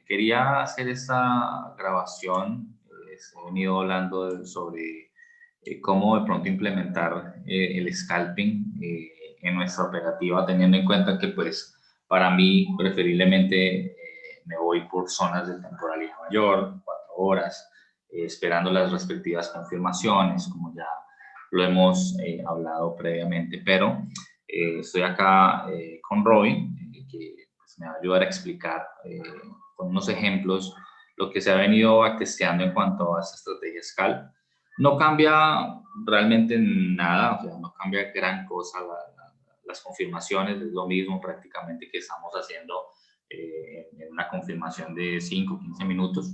quería hacer esta grabación. He venido hablando sobre cómo de pronto implementar el scalping en nuestra operativa, teniendo en cuenta que pues para mí preferiblemente me voy por zonas de temporalidad mayor, 4 horas, esperando las respectivas confirmaciones, como ya lo hemos hablado previamente, pero estoy acá con Robin, que pues, me va a ayudar a explicar con unos ejemplos lo que se ha venido testeando en cuanto a esta estrategia Scalp. No cambia realmente nada, o sea, no cambia gran cosa, las confirmaciones es lo mismo prácticamente que estamos haciendo en una confirmación de 5, 15 minutos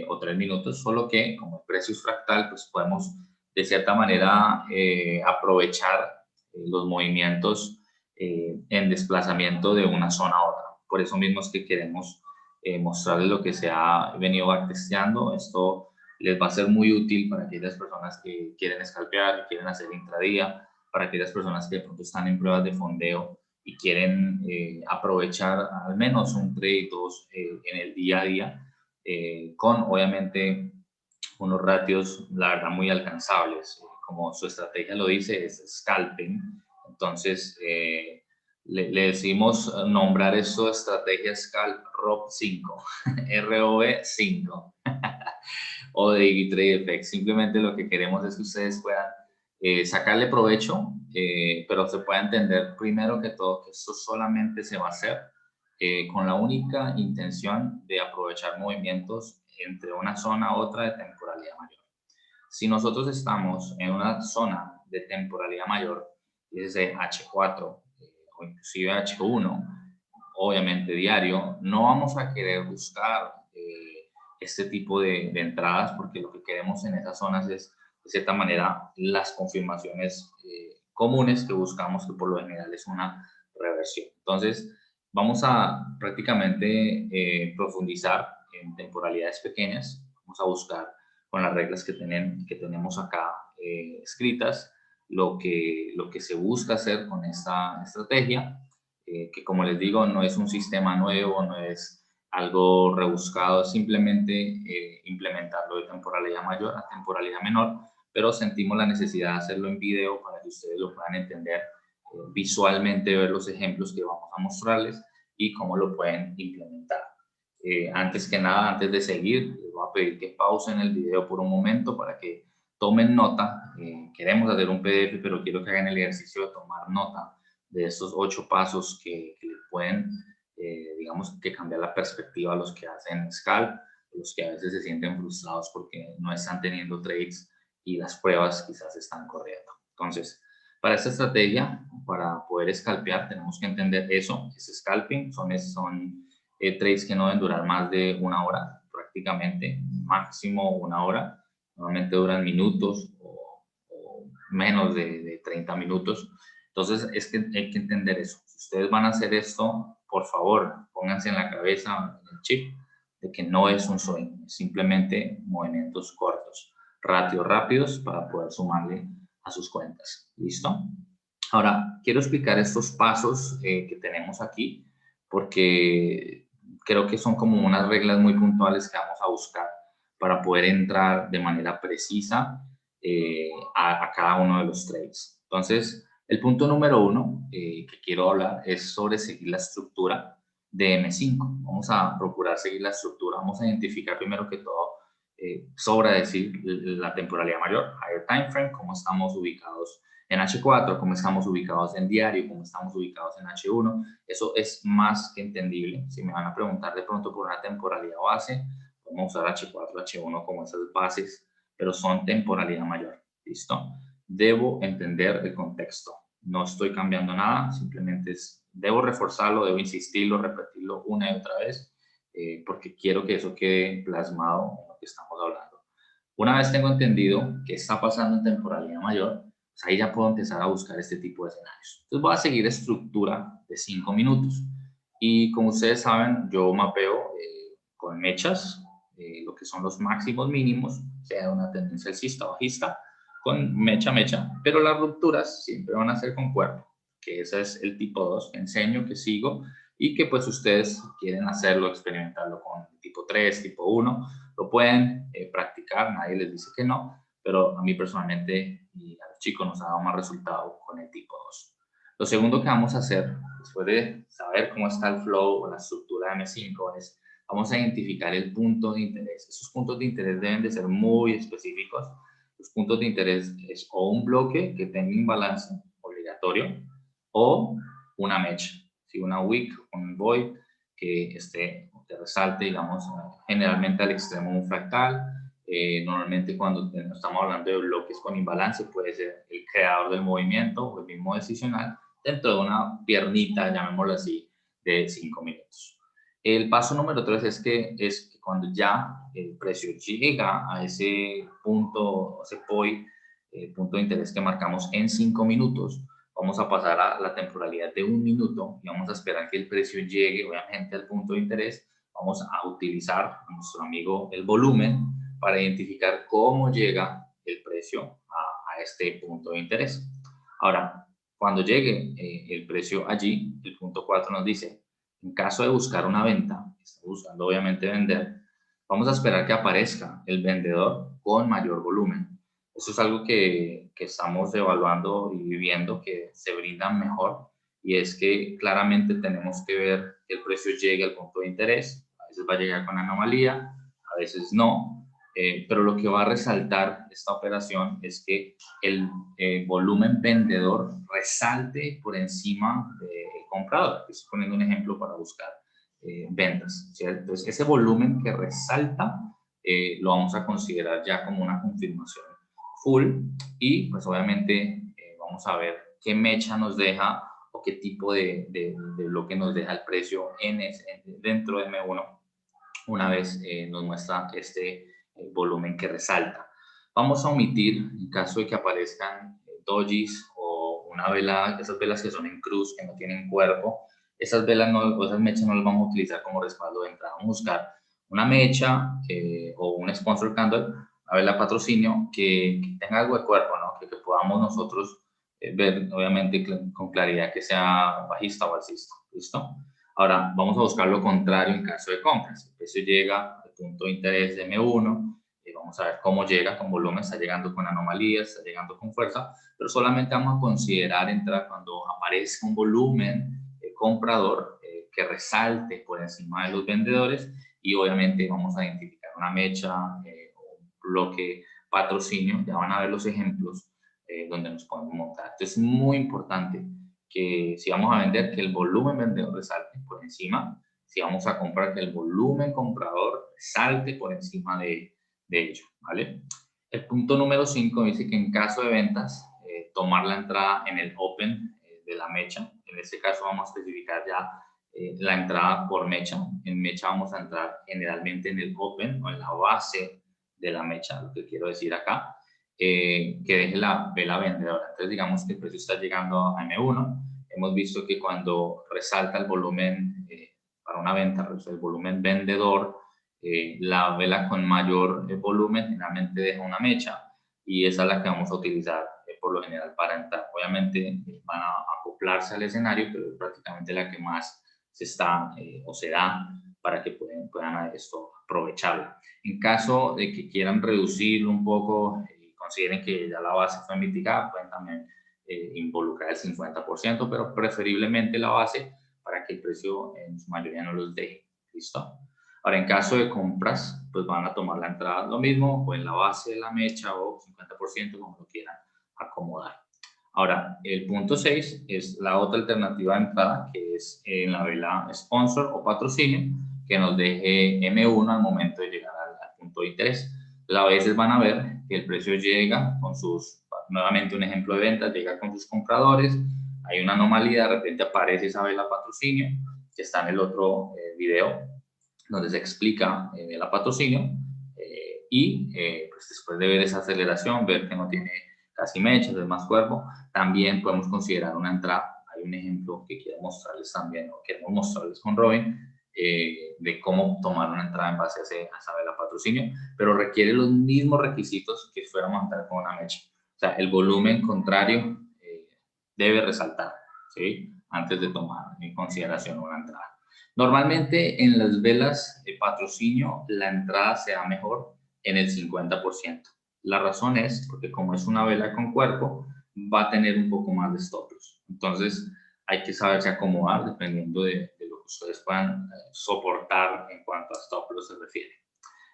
o 3 minutos, solo que como el precio es fractal, pues podemos de cierta manera aprovechar los movimientos en desplazamiento de una zona a otra. Por eso mismo es que queremos mostrarles lo que se ha venido backtesteando. Esto les va a ser muy útil para aquellas personas que quieren scalpear, que quieren hacer intradía, para aquellas personas que de pronto están en pruebas de fondeo y quieren aprovechar al menos un trade 2 en el día a día, con obviamente unos ratios, la verdad, muy alcanzables. Como su estrategia lo dice, es scalping. Entonces, le decimos nombrar esto estrategia Scalp ROB 5, ROB 5, o de Daily Trade Effect. Simplemente lo que queremos es que ustedes puedan sacarle provecho, pero se pueda entender primero que todo que esto solamente se va a hacer con la única intención de aprovechar movimientos entre una zona a otra de temporalidad mayor. Si nosotros estamos en una zona de temporalidad mayor, desde H4 o inclusive H1, obviamente diario, no vamos a querer buscar este tipo de entradas, porque lo que queremos en esas zonas es, de cierta manera, las confirmaciones comunes que buscamos, que por lo general es una reversión. Entonces, vamos a prácticamente profundizar en temporalidades pequeñas. Vamos a buscar con las reglas que tenemos acá escritas lo que se busca hacer con esta estrategia, que como les digo, no es un sistema nuevo, no es algo rebuscado, es simplemente implementarlo de temporalidad mayor a temporalidad menor, pero sentimos la necesidad de hacerlo en video para que ustedes lo puedan entender visualmente, ver los ejemplos que vamos a mostrarles y cómo lo pueden implementar. Antes que nada, antes de seguir, les voy a pedir que pausen el video por un momento para que tomen nota. Queremos hacer un PDF, pero quiero que hagan el ejercicio de tomar nota de estos 8 pasos que les pueden, digamos, que cambiar la perspectiva a los que hacen scalp, a los que a veces se sienten frustrados porque no están teniendo trades y las pruebas quizás están corriendo. Entonces, para esta estrategia, para poder scalpear, tenemos que entender eso, es scalping, son trades que no deben durar más de 1 hora, prácticamente, máximo 1 hora, normalmente duran minutos o menos de 30 minutos. Entonces, es que hay que entender eso. Si ustedes van a hacer esto, por favor, pónganse en la cabeza, en el chip, de que no es un swing, es simplemente movimientos cortos, ratios rápidos para poder sumarle a sus cuentas. ¿Listo? Ahora, quiero explicar estos pasos que tenemos aquí, porque creo que son como unas reglas muy puntuales que vamos a buscar para poder entrar de manera precisa a cada uno de los trades. Entonces, el punto número 1 que quiero hablar es sobre seguir la estructura de M5. Vamos a procurar seguir la estructura, vamos a identificar primero que todo, sobra decir la temporalidad mayor, higher time frame, cómo estamos ubicados en H4, cómo estamos ubicados en diario, cómo estamos ubicados en H1. Eso es más que entendible. Si me van a preguntar de pronto por una temporalidad base, podemos usar H4, H1 como esas bases, pero son temporalidad mayor. ¿Listo? Debo entender el contexto. No estoy cambiando nada, simplemente debo reforzarlo, debo insistirlo, repetirlo una y otra vez, porque quiero que eso quede plasmado en lo que estamos hablando. Una vez tengo entendido qué está pasando en temporalidad mayor, pues ahí ya puedo empezar a buscar este tipo de escenarios. Entonces voy a seguir estructura de 5 minutos. Y como ustedes saben, yo mapeo con mechas, lo que son los máximos mínimos, sea una tendencia alcista o bajista, con mecha, pero las rupturas siempre van a ser con cuerpo, que ese es el tipo 2 que enseño, que sigo y que pues ustedes quieren hacerlo, experimentarlo con tipo 3, tipo 1, lo pueden practicar, nadie les dice que no, pero a mí personalmente y a los chicos nos ha dado más resultado con el tipo 2. Lo segundo que vamos a hacer, después de saber cómo está el flow o la estructura de M5, es vamos a identificar el punto de interés. Esos puntos de interés deben de ser muy específicos. Los puntos de interés es o un bloque que tenga imbalance obligatorio o una mecha, ¿sí? Una wick, un void que te resalte, digamos, generalmente al extremo un fractal. Normalmente cuando estamos hablando de bloques con imbalance puede ser el creador del movimiento o el mismo decisional dentro de una piernita, llamémoslo así, de 5 minutos. El paso número 3 es que cuando ya el precio llega a ese punto, ese POI, punto de interés que marcamos en 5 minutos, vamos a pasar a la temporalidad de 1 minuto y vamos a esperar que el precio llegue, obviamente, al punto de interés. Vamos a utilizar a nuestro amigo el volumen para identificar cómo llega el precio a este punto de interés. Ahora, cuando llegue el precio allí, el punto 4 nos dice, en caso de buscar una venta, está buscando obviamente vender, vamos a esperar que aparezca el vendedor con mayor volumen. Eso es algo que estamos evaluando y viendo que se brinda mejor, y es que claramente tenemos que ver que el precio llegue al punto de interés. A veces va a llegar con anomalía, a veces no, pero lo que va a resaltar esta operación es que el volumen vendedor resalte por encima del comprador. Estoy poniendo un ejemplo para buscar ventas, ¿cierto? Entonces, ese volumen que resalta lo vamos a considerar ya como una confirmación full, y pues obviamente vamos a ver qué mecha nos deja o qué tipo de bloque nos deja el precio dentro de M1 una vez nos muestra este volumen que resalta. Vamos a omitir, en caso de que aparezcan dojis o una vela, esas velas que son en cruz, que no tienen cuerpo, esas velas no, esas mechas no las vamos a utilizar como respaldo de entrada. Vamos a buscar una mecha o un sponsor candle, una vela patrocinio que tenga algo de cuerpo, ¿no? Que podamos nosotros ver, obviamente, con claridad que sea bajista o alcista. ¿Listo? Ahora, vamos a buscar lo contrario en caso de compras. El precio llega al punto de interés de M1, y vamos a ver cómo llega con volumen, está llegando con anomalías, está llegando con fuerza, pero solamente vamos a considerar entrar cuando aparezca un volumen comprador que resalte por encima de los vendedores, y obviamente vamos a identificar una mecha o un bloque patrocinio. Ya van a ver los ejemplos donde nos podemos montar. Entonces es muy importante que si vamos a vender, que el volumen vendedor resalte por encima, si vamos a comprar, que el volumen comprador salte por encima de ello, ¿vale? El punto número 5 dice que en caso de ventas, tomar la entrada en el open de la mecha. En este caso vamos a especificar ya la entrada por mecha. En mecha vamos a entrar generalmente en el open o en la base de la mecha, lo que quiero decir acá. Que deje la vela vendedora. Entonces, digamos que el precio está llegando a M1. Hemos visto que cuando resalta el volumen para una venta, el volumen vendedor, la vela con mayor volumen generalmente deja una mecha, y esa es la que vamos a utilizar por lo general para entrar. Obviamente van a acoplarse al escenario, pero es prácticamente la que más se está o se da para que puedan esto aprovecharlo. En caso de que quieran reducirlo un poco, consideren que ya la base fue mitigada, pueden también involucrar el 50%, pero preferiblemente la base para que el precio en su mayoría no los deje. ¿Listo? Ahora, en caso de compras, pues van a tomar la entrada lo mismo, o en la base de la mecha, o 50%, como lo quieran acomodar. Ahora, el punto 6 es la otra alternativa de entrada, que es en la vela sponsor o patrocinio, que nos deje M1 al momento de llegar al punto de interés. A veces van a ver que el precio llega con sus, nuevamente un ejemplo de venta, llega con sus compradores, hay una anomalía, de repente aparece esa vela patrocinio, que está en el otro video, donde se explica vela patrocinio, y pues después de ver esa aceleración, ver que no tiene casi mechas, es más cuerpo, también podemos considerar una entrada. Hay un ejemplo que quiero mostrarles también, o queremos mostrarles con Robin, de cómo tomar una entrada en base a esa vela patrocinio, pero requiere los mismos requisitos que fuéramos a entrar con una mecha. O sea, el volumen contrario debe resaltar, ¿sí? antes de tomar en consideración una entrada. Normalmente en las velas de patrocinio la entrada se da mejor en el 50%. La razón es porque como es una vela con cuerpo, va a tener un poco más de stop loss. Entonces hay que saberse acomodar dependiendo de lo que ustedes puedan soportar en cuanto a stop loss se refiere.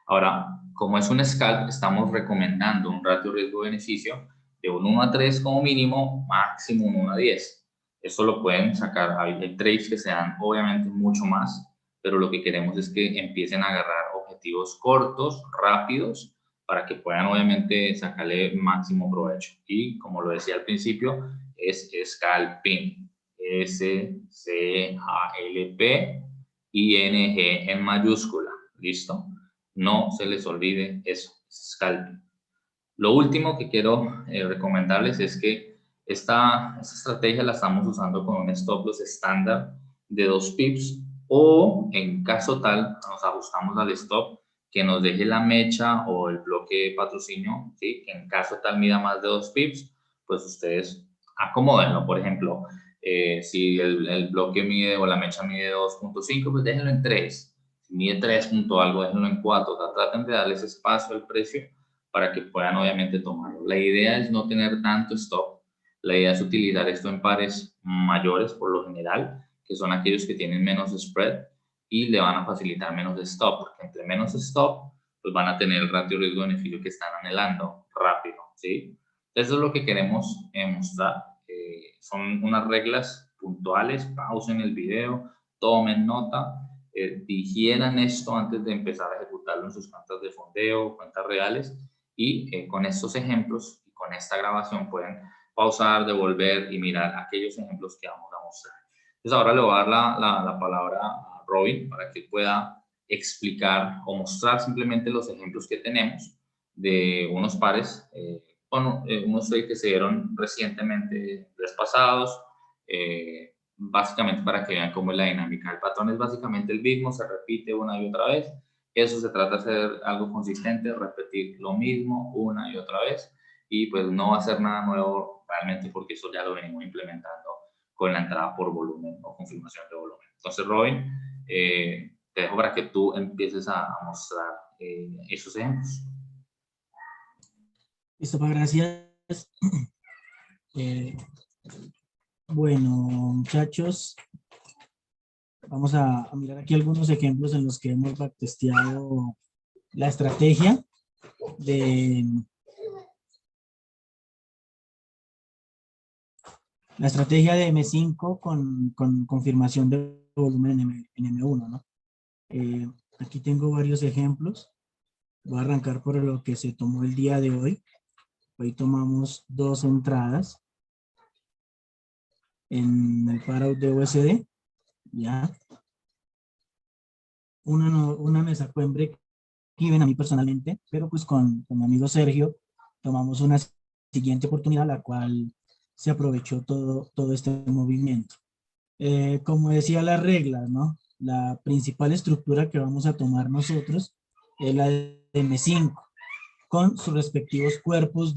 Ahora, como es un scalp, estamos recomendando un ratio riesgo-beneficio de un 1 a 3 como mínimo, máximo un 1 a 10. Eso lo pueden sacar, hay trades que se dan obviamente mucho más, pero lo que queremos es que empiecen a agarrar objetivos cortos, rápidos, para que puedan obviamente sacarle máximo provecho. Y como lo decía al principio, es scalping, S-C-A-L-P-I-N-G en mayúscula, ¿listo? No se les olvide eso, scalping. Lo último que quiero recomendarles es que esta estrategia la estamos usando con un stop loss estándar de 2 pips o en caso tal nos ajustamos al stop que nos deje la mecha o el bloque de patrocinio, ¿sí? Que en caso tal mida más de 2 pips, pues ustedes acomódenlo. Por ejemplo, si el bloque mide o la mecha mide 2.5, pues déjenlo en 3. Si mide 3 punto algo, déjenlo en 4. O sea, traten de darles espacio al precio para que puedan obviamente tomarlo. La idea es no tener tanto stop. La idea es utilizar esto en pares mayores por lo general, que son aquellos que tienen menos spread y le van a facilitar menos stop, porque entre menos stop, pues van a tener el ratio riesgo-beneficio que están anhelando rápido, ¿sí? Eso es lo que queremos mostrar. Son unas reglas puntuales. Pausen el video, tomen nota, digieran esto antes de empezar a ejecutarlo en sus cuentas de fondeo, cuentas reales, y con estos ejemplos y con esta grabación pueden pausar, devolver y mirar aquellos ejemplos que vamos a mostrar. Entonces ahora le voy a dar la palabra a Robin para que pueda explicar o mostrar simplemente los ejemplos que tenemos de unos pares, unos trades que se dieron recientemente, días pasados, básicamente para que vean cómo es la dinámica. El patrón es básicamente el mismo, se repite una y otra vez. Eso se trata de hacer algo consistente, repetir lo mismo una y otra vez, y pues no va a ser nada nuevo realmente porque eso ya lo venimos implementando con la entrada por volumen o confirmación de volumen. Entonces, Robin, te dejo para que tú empieces a mostrar esos ejemplos. Listo, gracias. Bueno, muchachos, vamos a mirar aquí algunos ejemplos en los que hemos backtesteado la estrategia de M5 con confirmación de volumen en M1, ¿no? Aquí tengo varios ejemplos. Voy a arrancar por lo que se tomó el día de hoy. Hoy tomamos 2 entradas en el parout de USD, ¿ya? Una me sacó en break even a mí personalmente, pero pues con mi amigo Sergio tomamos una siguiente oportunidad, la cual se aprovechó todo este movimiento. Como decía la regla, ¿no? La principal estructura que vamos a tomar nosotros es la de M5, con sus respectivos cuerpos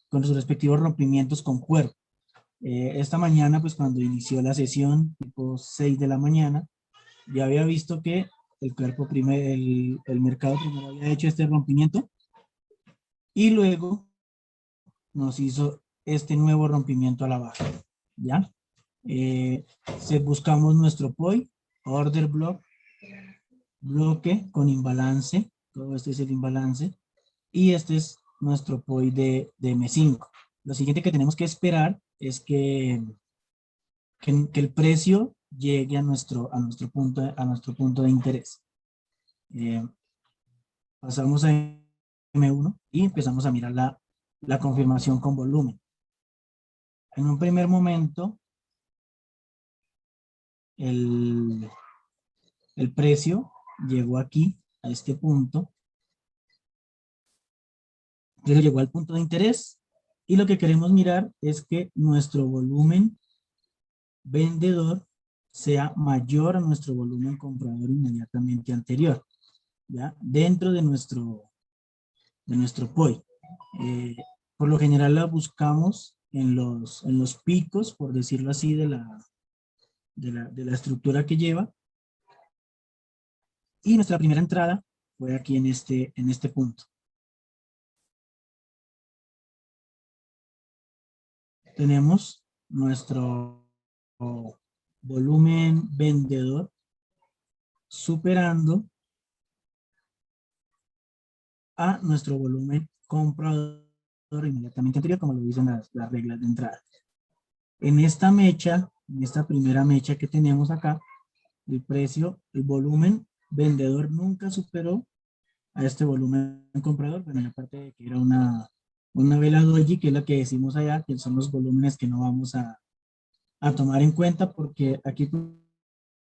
con sus respectivos rompimientos con cuerpo. Esta mañana, pues cuando inició la sesión, tipo 6 de la mañana, ya había visto que el mercado primero había hecho este rompimiento y luego nos hizo este nuevo rompimiento a la baja, ¿ya? Buscamos nuestro POI, order block, bloque con imbalance, todo este es el imbalance, y este es nuestro POI de M5. Lo siguiente que tenemos que esperar es que el precio llegue a nuestro punto de interés. Pasamos a M1 y empezamos a mirar la confirmación con volumen. En un primer momento, el precio llegó aquí, a este punto. El precio llegó al punto de interés y lo que queremos mirar es que nuestro volumen vendedor sea mayor a nuestro volumen comprador inmediatamente anterior, ¿ya? Dentro de nuestro POI. Por lo general la buscamos en los picos, por decirlo así, de la estructura que lleva. Y nuestra primera entrada fue aquí en este punto. Tenemos nuestro volumen vendedor superando a nuestro volumen comprador inmediatamente anterior, como lo dicen las reglas de entrada. En esta mecha, en esta primera mecha que tenemos acá, el precio, el volumen vendedor nunca superó a este volumen comprador. Bueno, aparte de que era una vela doji, que es la que decimos allá, que son los volúmenes que no vamos a tomar en cuenta, porque aquí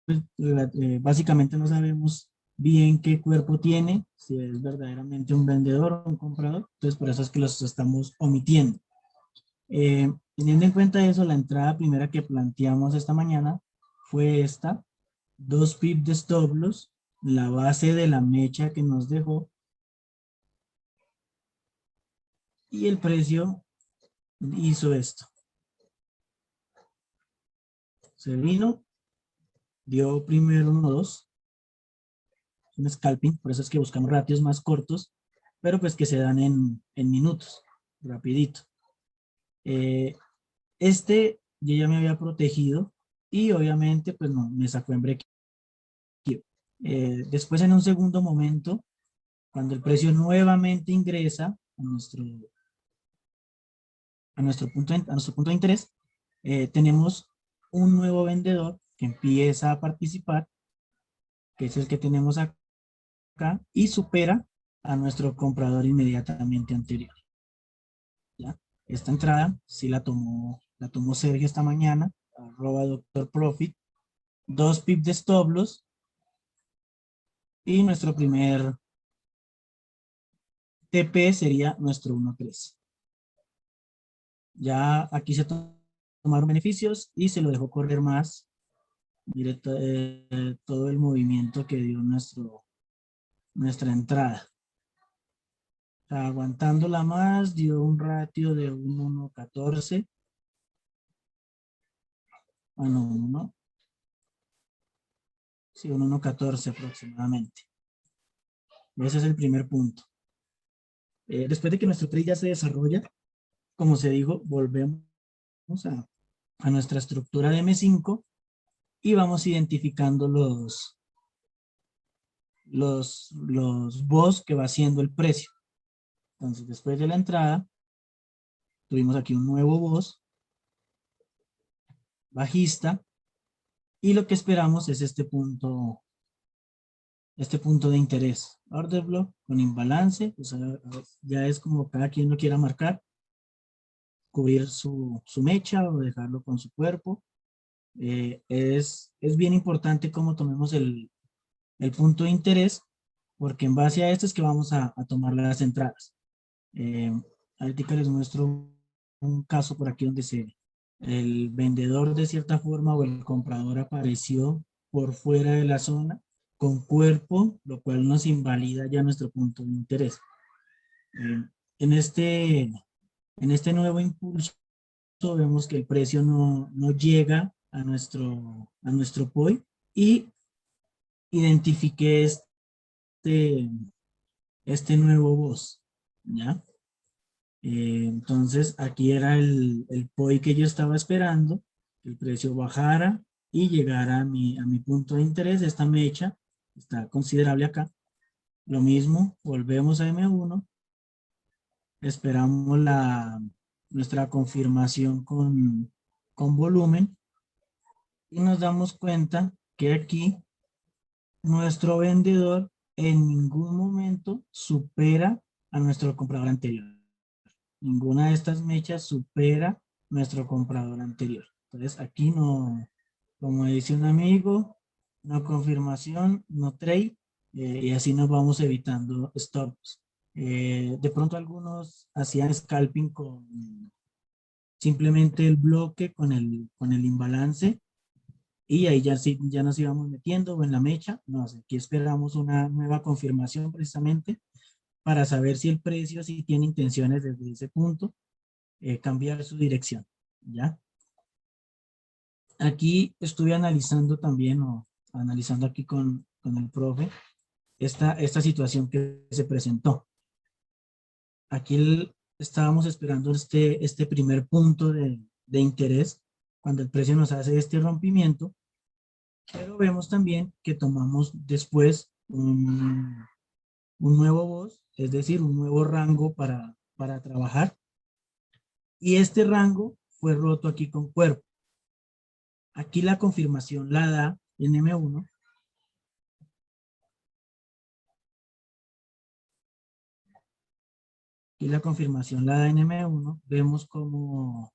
pues, básicamente no sabemos bien qué cuerpo tiene, si es verdaderamente un vendedor o un comprador, entonces por eso es que los estamos omitiendo. Teniendo en cuenta eso, la entrada primera que planteamos esta mañana fue esta, 2 pips de stop loss, la base de la mecha que nos dejó, y el precio hizo esto. Se vino, dio primero un 2, un scalping, por eso es que buscamos ratios más cortos, pero pues que se dan en minutos, rapidito. Yo ya me había protegido y obviamente pues no, me sacó en break. Después en un segundo momento, cuando el precio nuevamente ingresa a nuestro punto de interés, tenemos un nuevo vendedor que empieza a participar, que es el que tenemos acá, y supera a nuestro comprador inmediatamente anterior. ¿Ya? Esta entrada sí la tomó Sergio esta mañana, @Dr. Profit, 2 pips de stop loss, y nuestro primer TP sería nuestro 1.3. Ya aquí se tomaron beneficios y se lo dejó correr más. Mire todo el movimiento que dio nuestra entrada. Aguantándola más, dio un ratio de 1.14. Ah, no. Sí, 1.14 aproximadamente. Ese es el primer punto. Después de que nuestro trade ya se desarrolla, como se dijo, volvemos a nuestra estructura de M5 y vamos identificando los BOS que va haciendo el precio. Entonces, después de la entrada, tuvimos aquí un nuevo BOS bajista, y lo que esperamos es este punto de interés. Order block con imbalance, pues ya es como cada quien lo quiera marcar, cubrir su mecha o dejarlo con su cuerpo. Es bien importante cómo tomemos el punto de interés, porque en base a esto es que vamos a tomar las entradas. Ahorita les muestro un caso por aquí donde el vendedor de cierta forma o el comprador apareció por fuera de la zona con cuerpo, lo cual nos invalida ya nuestro punto de interés. En este nuevo impulso vemos que el precio no llega a nuestro POI, y identifiqué este nuevo BOS, ¿ya? Entonces aquí era el POI que yo estaba esperando, que el precio bajara y llegara a mi punto de interés. Esta mecha está considerable acá. Lo mismo, volvemos a M1, esperamos nuestra confirmación con volumen, y nos damos cuenta que aquí nuestro vendedor en ningún momento supera a nuestro comprador anterior. Ninguna de estas mechas supera nuestro comprador anterior. Entonces aquí no, como dice un amigo, no confirmación, no trade, y así nos vamos evitando stops. De pronto algunos hacían scalping con simplemente el bloque con el imbalance, y ahí ya nos íbamos metiendo, o en la mecha. No sé, aquí esperamos una nueva confirmación precisamente para saber si el precio sí tiene intenciones desde ese punto cambiar su dirección, ¿ya? Aquí estuve analizando también, o analizando aquí con el profe, esta situación que se presentó. Aquí estábamos esperando este primer punto de interés cuando el precio nos hace este rompimiento, pero vemos también que tomamos después un nuevo voz, es decir, un nuevo rango para trabajar, y este rango fue roto aquí con cuerpo. Aquí la confirmación la da en M1. Y la confirmación la da en M1, vemos como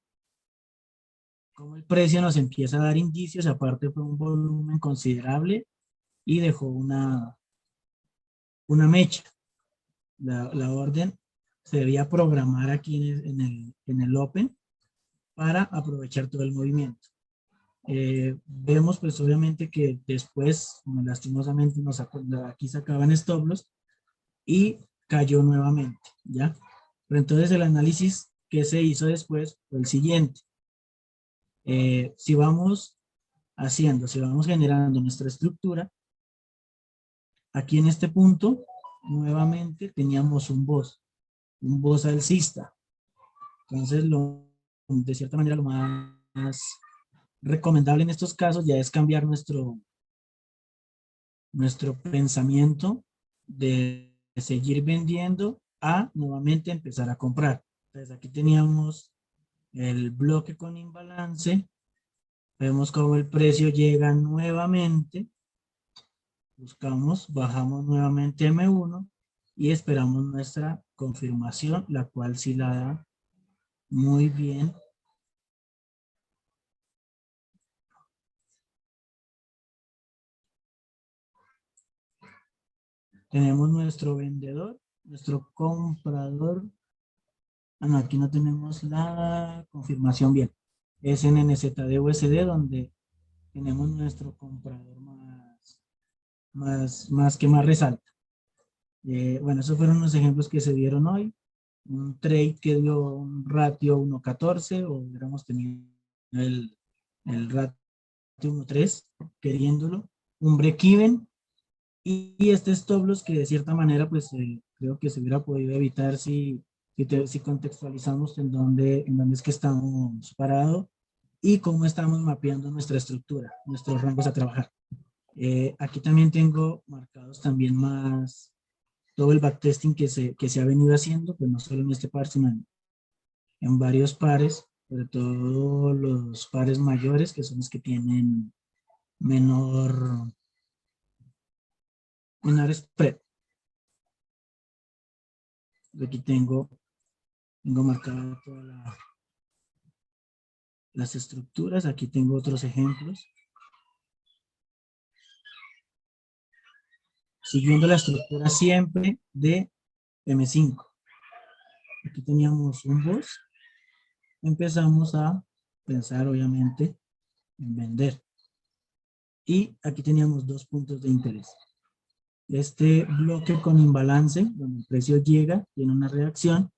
el precio nos empieza a dar indicios, aparte fue un volumen considerable y dejó una mecha. La orden se debía programar aquí en el Open para aprovechar todo el movimiento. Vemos pues obviamente que después, lastimosamente, aquí sacaban stop loss y cayó nuevamente, ¿ya? Pero entonces el análisis que se hizo después fue el siguiente. Si vamos generando nuestra estructura, aquí en este punto, nuevamente teníamos un voz alcista. Entonces, de cierta manera, lo más recomendable en estos casos ya es cambiar nuestro pensamiento de seguir vendiendo a nuevamente empezar a comprar. Entonces, aquí teníamos el bloque con imbalance. Vemos cómo el precio llega nuevamente. Buscamos, bajamos nuevamente M1 y esperamos nuestra confirmación, la cual sí la da muy bien. Tenemos nuestro vendedor, nuestro comprador. Ah, no, aquí no tenemos la confirmación bien. Es en NZD-USD donde tenemos nuestro comprador más resalta. Bueno, esos fueron los ejemplos que se dieron hoy. Un trade que dio un ratio 1.14 o hubiéramos tenido el ratio 1.3 queriéndolo. Un break-even y este stop loss que de cierta manera pues creo que se hubiera podido evitar si contextualizamos en dónde es que estamos parados y cómo estamos mapeando nuestra estructura, nuestros rangos a trabajar. Aquí también tengo marcados también más todo el backtesting que se ha venido haciendo, pues no solo en este par, sino en varios pares, sobre todo los pares mayores, que son los que tienen menor spread. Aquí tengo marcadas todas las estructuras. Aquí tengo otros ejemplos. Siguiendo la estructura siempre de M5. Aquí teníamos un boss. Empezamos a pensar, obviamente, en vender. Y aquí teníamos dos puntos de interés. Este bloque con imbalance, donde el precio llega, tiene una reacción,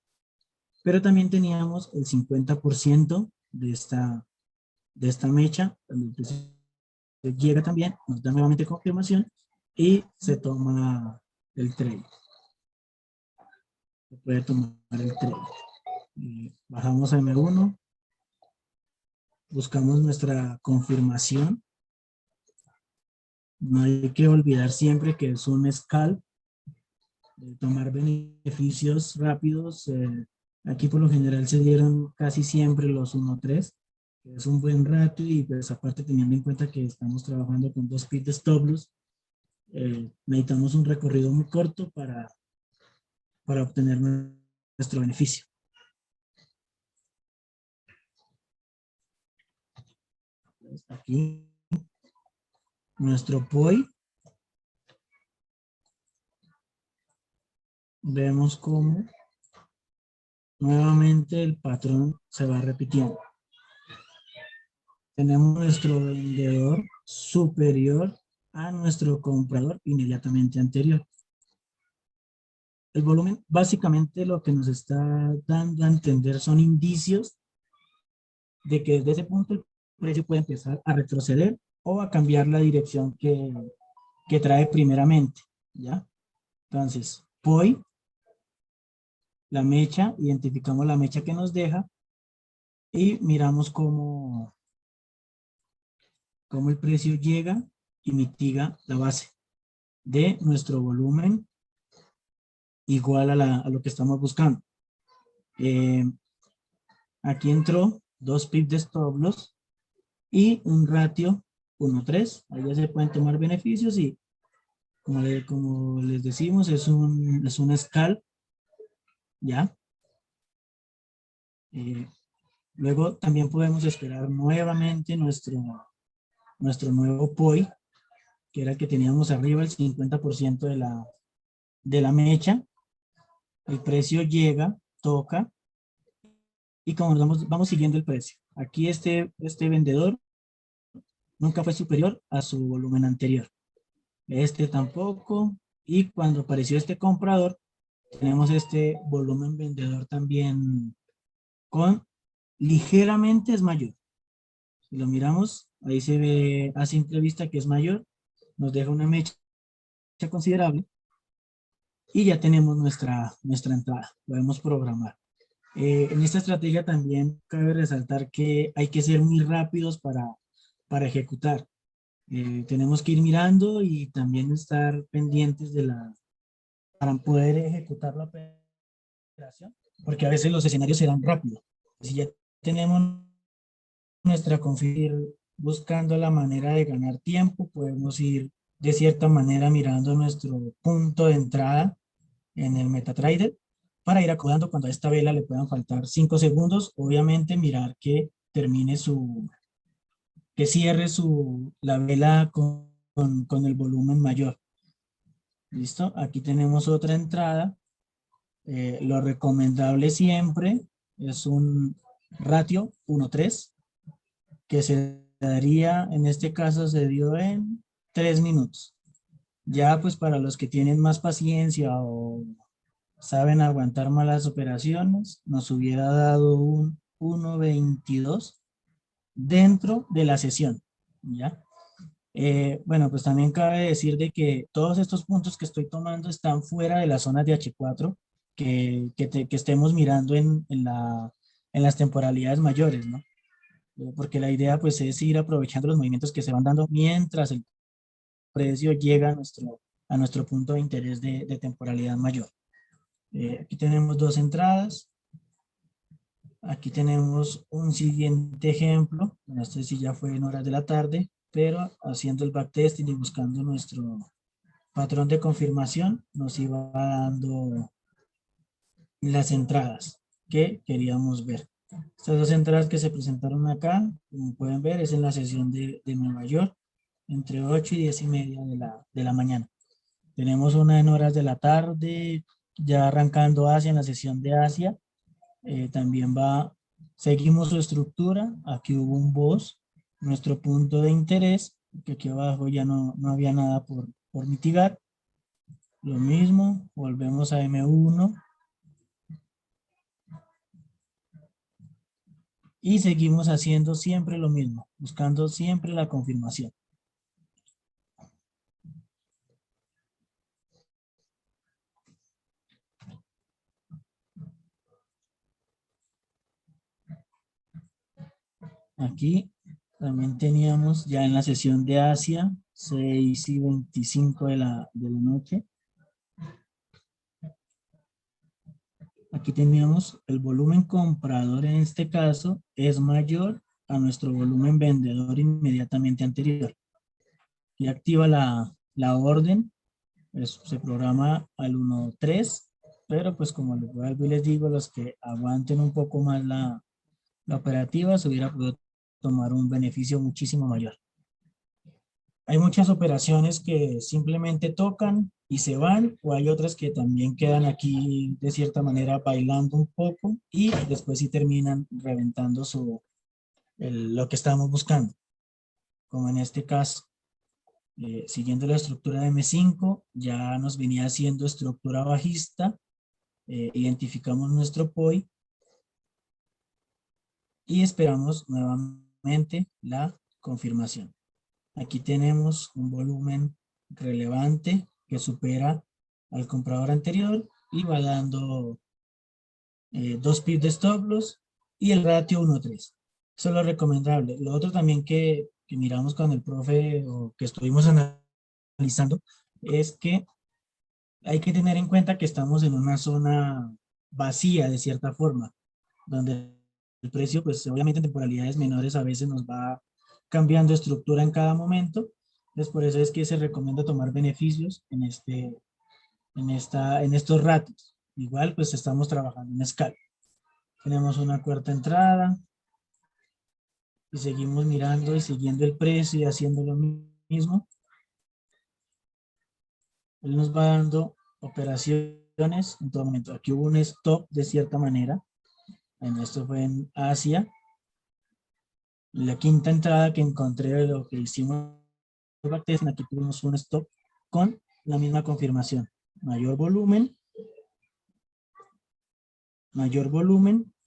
pero también teníamos el 50% de esta mecha, donde el precio llega también, nos da nuevamente confirmación y se toma el trade. Se puede tomar el trade. Bajamos a M1, buscamos nuestra confirmación. No hay que olvidar siempre que es un scalp, tomar beneficios rápidos. Aquí por lo general se dieron casi siempre los 1.3, que es un buen ratio y pues aparte teniendo en cuenta que estamos trabajando con 2 pips de stop loss, necesitamos un recorrido muy corto para obtener nuestro beneficio. Aquí nuestro POI, vemos cómo nuevamente el patrón se va repitiendo. Tenemos nuestro vendedor superior a nuestro comprador inmediatamente anterior. El volumen, básicamente lo que nos está dando a entender son indicios de que desde ese punto el precio puede empezar a retroceder o a cambiar la dirección que trae primeramente, ¿ya? Entonces, POI, la mecha, identificamos la mecha que nos deja y miramos cómo el precio llega y mitiga la base de nuestro volumen igual a lo que estamos buscando. Aquí entró 2 pips de stop loss y un ratio 1.3. Ahí ya se pueden tomar beneficios y como les decimos, es un scalp, ¿ya? Luego también podemos esperar nuevamente nuestro nuevo POI, que era el que teníamos arriba, el 50% de la mecha. El precio llega, toca, y como vamos siguiendo el precio. Aquí este vendedor nunca fue superior a su volumen anterior. Este tampoco. Y cuando apareció este comprador, tenemos este volumen vendedor también con ligeramente es mayor. Si lo miramos, ahí se ve a simple vista que es mayor. Nos deja una mecha considerable. Y ya tenemos nuestra entrada. Podemos programar. En esta estrategia también cabe resaltar que hay que ser muy rápidos para ejecutar. Tenemos que ir mirando y también estar pendientes para poder ejecutar la operación, porque a veces los escenarios se dan rápido. Si ya tenemos nuestra configuración buscando la manera de ganar tiempo, podemos ir de cierta manera mirando nuestro punto de entrada en el MetaTrader para ir acomodando cuando a esta vela le puedan faltar 5 segundos. Obviamente mirar que termine que cierre la vela con el volumen mayor. ¿Listo? Aquí tenemos otra entrada. Lo recomendable siempre es un ratio 1.3 que se daría, en este caso se dio en 3 minutos. Ya pues para los que tienen más paciencia o saben aguantar malas operaciones, nos hubiera dado un 1.22 dentro de la sesión, ¿ya? Bueno, pues también cabe decir de que todos estos puntos que estoy tomando están fuera de las zonas de H4 que estemos mirando en las temporalidades mayores, ¿no? Porque la idea pues es ir aprovechando los movimientos que se van dando mientras el precio llega a nuestro punto de interés de temporalidad mayor. Aquí tenemos 2 entradas. Aquí tenemos un siguiente ejemplo. No sé si ya fue en horas de la tarde, pero haciendo el backtesting y buscando nuestro patrón de confirmación, nos iba dando las entradas que queríamos ver. Estas 2 entradas que se presentaron acá, como pueden ver, es en la sesión de Nueva York, entre 8 y 10 y media de la mañana. Tenemos una en horas de la tarde, ya arrancando Asia, en la sesión de Asia. También seguimos su estructura. Aquí hubo un BOS, nuestro punto de interés, que aquí abajo ya no había nada por mitigar. Lo mismo, volvemos a M1. Y seguimos haciendo siempre lo mismo, buscando siempre la confirmación. Aquí también teníamos ya en la sesión de Asia, 6:25 de la noche. Aquí teníamos el volumen comprador, en este caso es mayor a nuestro volumen vendedor inmediatamente anterior. Y activa la orden, pues se programa al 1.3, pero pues como les digo, los que aguanten un poco más la operativa se hubiera podido tomar un beneficio muchísimo mayor. Hay muchas operaciones que simplemente tocan y se van, o hay otras que también quedan aquí de cierta manera bailando un poco y después sí terminan reventando lo que estamos buscando. Como en este caso, siguiendo la estructura de M5, ya nos venía haciendo estructura bajista, identificamos nuestro POI y esperamos nuevamente nuevamente la confirmación. Aquí tenemos un volumen relevante que supera al comprador anterior y va dando 2 pips de stop loss y el ratio 1.3. Eso es lo recomendable. Lo otro también que miramos con el profe o que estuvimos analizando es que hay que tener en cuenta que estamos en una zona vacía de cierta forma, donde el precio, pues obviamente en temporalidades menores a veces nos va cambiando estructura en cada momento. Entonces por eso es que se recomienda tomar beneficios en estos ratios. Igual pues estamos trabajando en escala. Tenemos una cuarta entrada y seguimos mirando y siguiendo el precio y haciendo lo mismo. Él nos va dando operaciones en todo momento. Aquí hubo un stop de cierta manera. En esto fue en Asia. La quinta entrada que encontré de lo que hicimos backtesting, aquí tuvimos un stop con la misma confirmación. Mayor volumen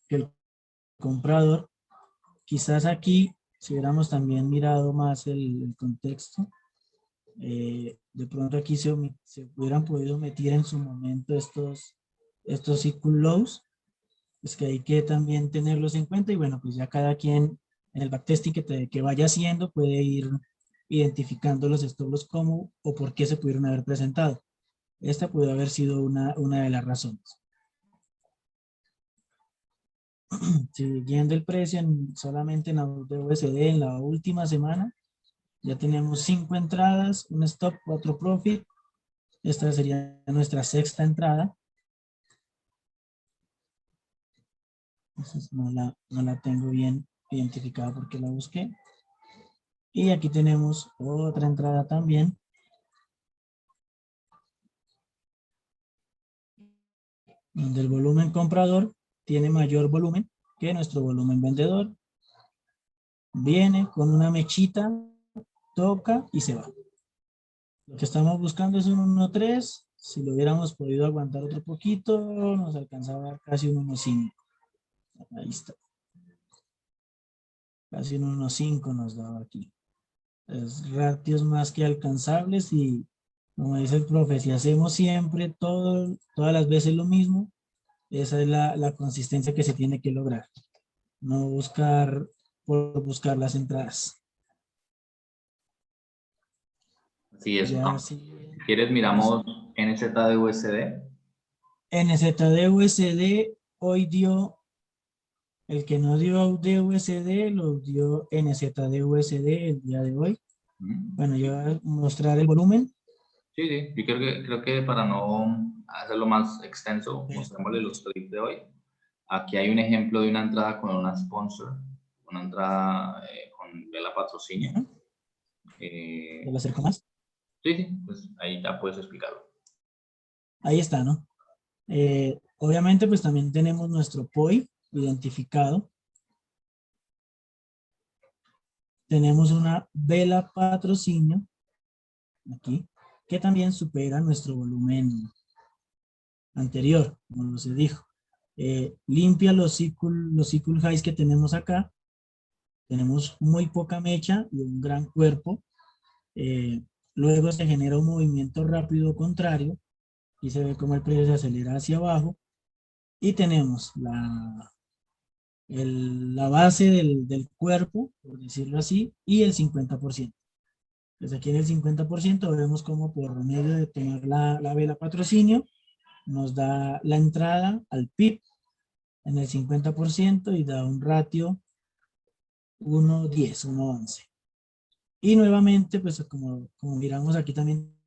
que el comprador. Quizás aquí, si hubiéramos también mirado más el contexto, de pronto aquí se hubieran podido meter en su momento estos equal lows, es que hay que también tenerlos en cuenta y bueno, pues ya cada quien en el backtesting que vaya haciendo puede ir identificando los stop loss cómo o por qué se pudieron haber presentado. Esta puede haber sido una de las razones. Siguiendo el precio solamente en la USD en la última semana, ya tenemos 5 entradas, un stop, 4 profit. Esta sería nuestra sexta entrada. Entonces no la tengo bien identificada porque la busqué. Y aquí tenemos otra entrada también. Donde el volumen comprador tiene mayor volumen que nuestro volumen vendedor. Viene con una mechita, toca y se va. Lo que estamos buscando es un 1.3. Si lo hubiéramos podido aguantar otro poquito, nos alcanzaba casi un 1.5. Ahí está. Casi un 1.5 nos daba aquí. Es ratios más que alcanzables y como dice el profe, si hacemos siempre todas las veces lo mismo, esa es la consistencia que se tiene que lograr. No buscar por buscar las entradas. Así es, Ya ¿no? si Si quieres, miramos NZD-USD. NZD-USD hoy dio, el que no dio de USD, lo dio NZD-USD el día de hoy. Bueno, yo voy a mostrar el volumen. Sí, sí, yo creo que para no hacerlo más extenso, mostrémosle los trades de hoy. Aquí hay un ejemplo de una entrada con una sponsor, una entrada con vela patrocinio. ¿Lo acerco más? Sí, sí, pues ahí ya puedes explicarlo. Ahí está, ¿no? Obviamente, pues también tenemos nuestro POI identificado. Tenemos una vela patrocinio, aquí, que también supera nuestro volumen anterior, como se dijo. Limpia los equal highs que tenemos acá. Tenemos muy poca mecha y un gran cuerpo. Luego se genera un movimiento rápido contrario y se ve como el precio se acelera hacia abajo. Y tenemos la base del cuerpo, por decirlo así, y el 50%. Pues aquí en el 50% vemos como por medio de tomar la vela patrocinio, nos da la entrada al PIB en el 50% y da un ratio 1.10, 1.11. Y nuevamente, pues como miramos aquí también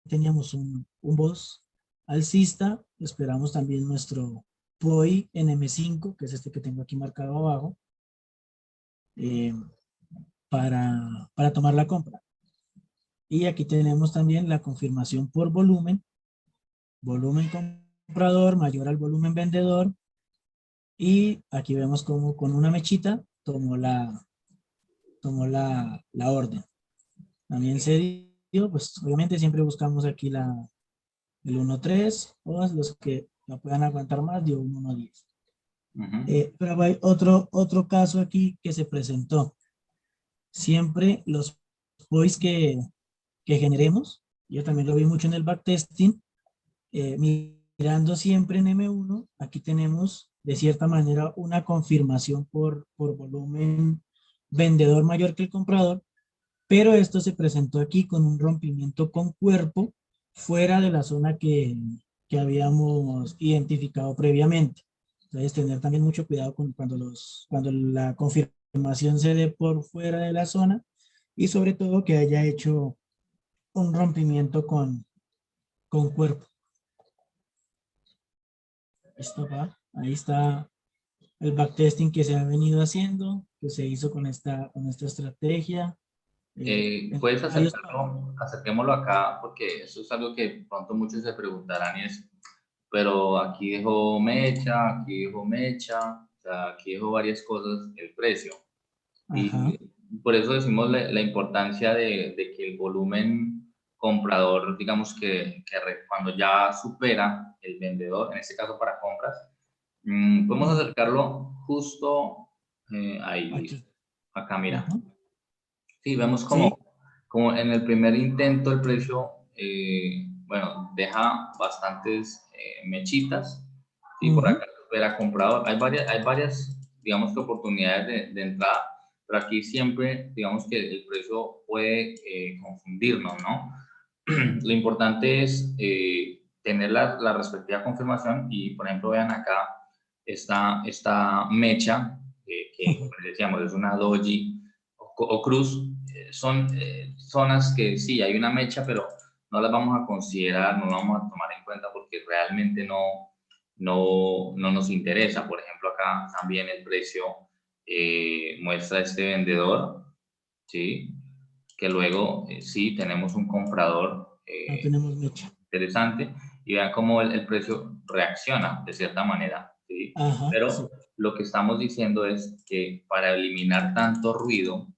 teníamos un boss alcista, esperamos también nuestro POI en M5, que es este que tengo aquí marcado abajo, para tomar la compra. Y aquí tenemos también la confirmación por volumen comprador mayor al volumen vendedor, y aquí vemos como con una mechita tomó la orden. También se dio, pues obviamente siempre buscamos aquí el 1.3, o los que no puedan aguantar más dio un 1.10. Pero hay otro caso aquí que se presentó. siempre los points que generemos, yo también lo vi mucho en el backtesting, mirando siempre en M1, aquí tenemos de cierta manera una confirmación por volumen vendedor mayor que el comprador, pero esto se presentó aquí con un rompimiento con cuerpo fuera de la zona que habíamos identificado previamente. Entonces, tener también mucho cuidado con cuando la confirmación se dé por fuera de la zona y sobre todo que haya hecho un rompimiento con cuerpo. Esto va, ahí está el backtesting que se ha venido haciendo, que se hizo con esta estrategia. Puedes Varios- acercarlo, acerquémoslo acá, porque eso es algo que pronto muchos se preguntarán y es, pero aquí dejó mecha, o sea, aquí dejó varias cosas el precio. Ajá, Y por eso decimos la importancia de que el volumen comprador, digamos cuando ya supera el vendedor, en este caso para compras, podemos acercarlo justo ahí, aquí, listo. Acá, mira. ajá. Sí, vemos Sí, como en el primer intento el precio, bueno, deja bastantes mechitas. Y por ujú, acá supera comprador. Hay varias, digamos que oportunidades de entrada, pero aquí siempre, digamos que el precio puede confundirnos, ¿no? Lo importante es tener la respectiva confirmación y, por ejemplo, vean acá esta mecha, que como les decíamos, es una doji o cruz, son zonas que sí, hay una mecha, pero no las vamos a considerar, no las vamos a tomar en cuenta porque realmente no nos interesa. Por ejemplo, acá también el precio muestra este vendedor, ¿sí? Que luego sí tenemos un comprador no tenemos mecha. interesante y vean cómo el precio reacciona de cierta manera, ¿sí? Ajá, sí. Pero lo que estamos diciendo es que para eliminar tanto ruido,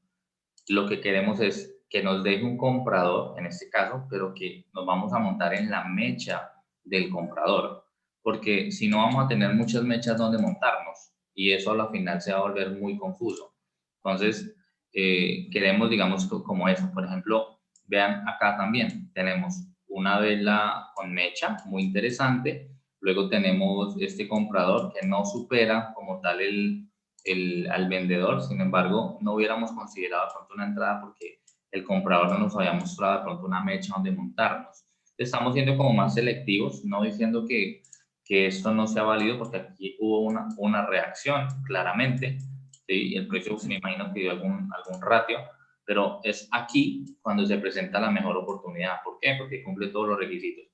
lo que queremos es que nos deje un comprador, en este caso, pero que nos vamos a montar en la mecha del comprador, porque si no vamos a tener muchas mechas donde montarnos y eso a la final se va a volver muy confuso. Entonces, queremos, digamos, como eso. Por ejemplo, vean acá también, tenemos una vela con mecha muy interesante, luego tenemos este comprador que no supera como tal al vendedor. Sin embargo, no hubiéramos considerado de pronto una entrada porque el comprador no nos había mostrado de pronto una mecha donde montarnos. Estamos siendo como más selectivos, no diciendo que esto no sea válido, porque aquí hubo una reacción claramente, ¿sí? El precio me imagino que dio algún ratio, pero es aquí cuando se presenta la mejor oportunidad. ¿Por qué? Porque cumple todos los requisitos.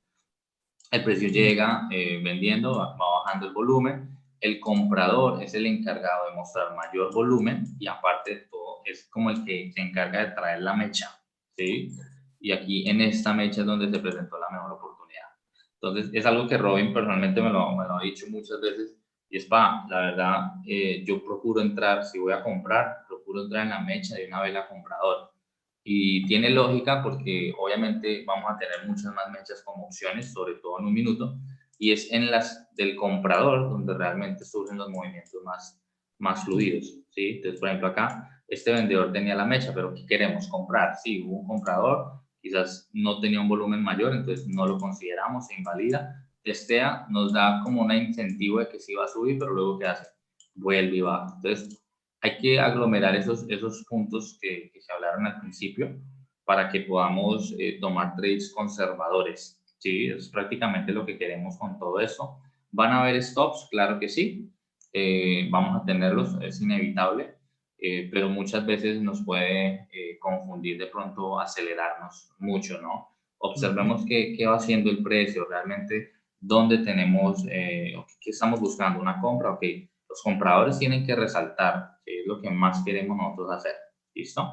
El precio llega vendiendo, va bajando el volumen, el comprador es el encargado de mostrar mayor volumen y aparte de todo es como el que se encarga de traer la mecha, ¿sí? Y aquí en esta mecha es donde se presentó la mejor oportunidad. Entonces es algo que Robin personalmente me lo ha dicho muchas veces y es la verdad, yo procuro entrar, si voy a comprar, procuro entrar en la mecha de una vela comprador. Y tiene lógica porque obviamente vamos a tener muchas más mechas como opciones, sobre todo en un minuto, y es en las del comprador donde realmente surgen los movimientos más fluidos, ¿sí? Entonces, por ejemplo, acá este vendedor tenía la mecha, pero ¿qué queremos? Comprar. Sí, hubo un comprador, quizás no tenía un volumen mayor, entonces no lo consideramos, se invalida, testea, nos da como un incentivo de que sí va a subir, pero luego ¿qué hace? Vuelve y baja. Entonces, hay que aglomerar esos puntos que se hablaron al principio para que podamos tomar trades conservadores. Sí, es prácticamente lo que queremos con todo eso. ¿Van a haber stops? Claro que sí. Vamos a tenerlos, es inevitable, pero muchas veces nos puede confundir de pronto acelerarnos mucho, ¿no? Ujú. Observemos qué va haciendo el precio, realmente dónde tenemos, qué estamos buscando, una compra, ok, los compradores tienen que resaltar, que es lo que más queremos nosotros hacer. ¿Listo?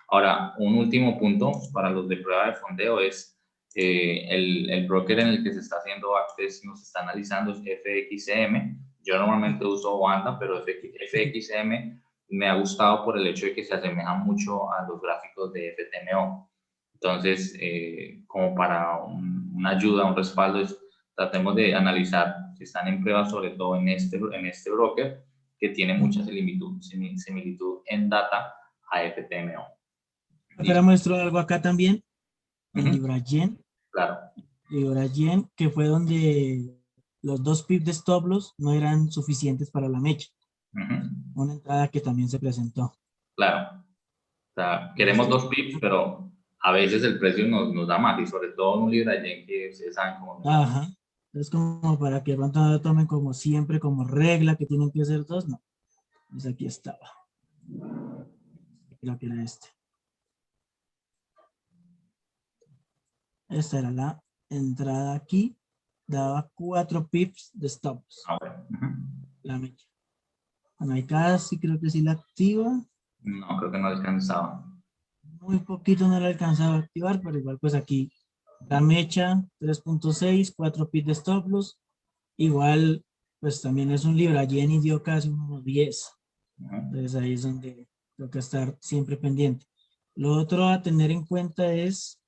Ahora, un último punto para los de prueba de fondeo es el broker en el que se está haciendo Access nos está analizando es FXM. Yo normalmente uso Wanda, pero FXM me ha gustado por el hecho de que se asemeja mucho a los gráficos de FTMO. Entonces, como para una ayuda, un respaldo, tratemos de analizar si están en prueba, sobre todo en este broker, que tiene mucha similitud en data AFTMO. Ahora muestro algo acá también, el Ujú, Libra-Yen. claro. Libra-Yen, que fue donde los 2 pips de stop loss no eran suficientes para la mecha. Ujú, Una entrada que también se presentó. claro. O sea, queremos 2 pips, pero a veces el precio nos da más, y sobre todo en un Libra Yen que ustedes saben cómo nos da. Ajá. Es como para que de pronto no lo tomen como siempre, como regla que tienen que ser 2, no. Pues aquí estaba. Creo que era este. Esta era la entrada aquí. Daba 4 pips de stop loss. Ah, bueno. Ujú. La mecha. Bueno, ahí casi creo que sí la activa. No, creo que no alcanzaba. Muy poquito no la alcanzaba a activar, pero igual pues aquí la mecha 3.6, 4 pips de stop loss. Igual pues también es un Libra Yen y dio casi unos 10. Ujú, Entonces ahí es donde toca estar siempre pendiente. Lo otro a tener en cuenta es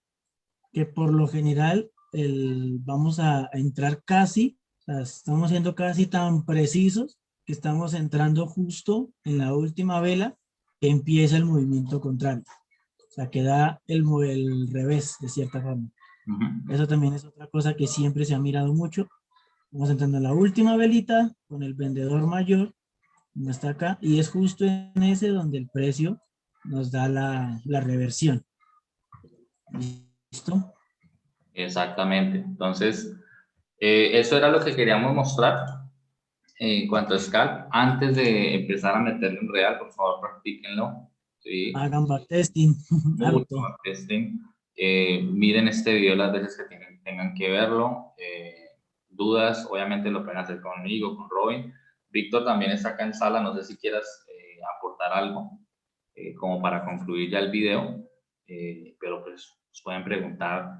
que por lo general vamos a entrar casi, o sea, estamos siendo casi tan precisos que estamos entrando justo en la última vela que empieza el movimiento contrario. O sea, que da el revés de cierta forma. ujú. Eso también es otra cosa que siempre se ha mirado mucho. Vamos entrando en la última velita con el vendedor mayor, como está acá, y es justo en ese donde el precio nos da la reversión. ¿Listo? Exactamente. Entonces, eso era lo que queríamos mostrar en cuanto a scalp. Antes de empezar a meterle un real, por favor, practíquenlo. ¿Sí? Hagan backtesting, Mucho harto. backtesting. Miren este video las veces que tengan que verlo. Dudas, obviamente lo pueden hacer conmigo, con Robin. Víctor también está acá en sala, no sé si quieras aportar algo como para concluir ya el video, pero pues nos pueden preguntar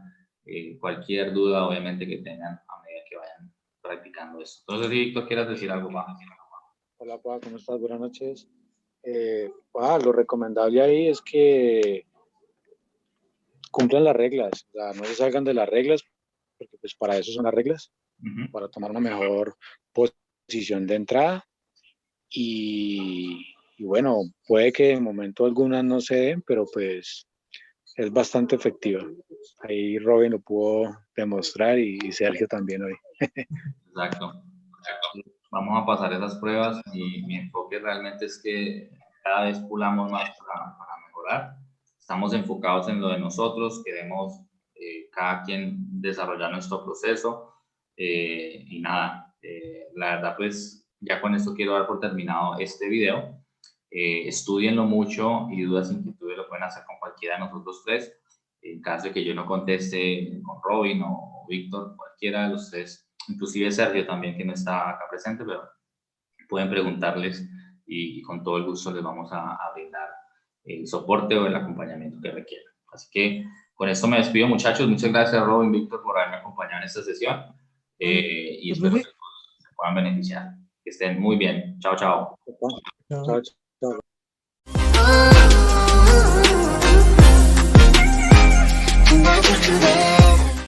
cualquier duda, obviamente, que tengan a medida que vayan practicando esto. Entonces, si Víctor, ¿quieres decir algo más? Hola, Pa, ¿cómo estás? Buenas noches. Lo recomendable ahí es que cumplan las reglas, o sea, no se salgan de las reglas, porque pues para eso son las reglas, Ujú. para tomar una mejor posición de entrada. Y bueno, puede que en momento algunas no se den, pero pues es bastante efectiva. Ahí Robin lo pudo demostrar y Sergio también hoy. Exacto. Vamos a pasar esas pruebas y mi enfoque realmente es que cada vez pulamos más para mejorar. Estamos enfocados en lo de nosotros, queremos cada quien desarrollar nuestro proceso y nada, la verdad pues ya con esto quiero dar por terminado este video. Estudienlo mucho y dudas, inquietudes lo pueden hacer con cualquiera de nosotros tres. En caso de que yo no conteste con Robin o Víctor, cualquiera de los tres, inclusive Sergio también, que no está acá presente, pero pueden preguntarles y con todo el gusto les vamos a brindar el soporte o el acompañamiento que requieran. Así que con esto me despido, muchachos. Muchas gracias, Robin, Víctor, por haberme acompañado en esta sesión y espero que todos se puedan beneficiar. Que estén muy bien. Chao, chao. Chao, chao. Today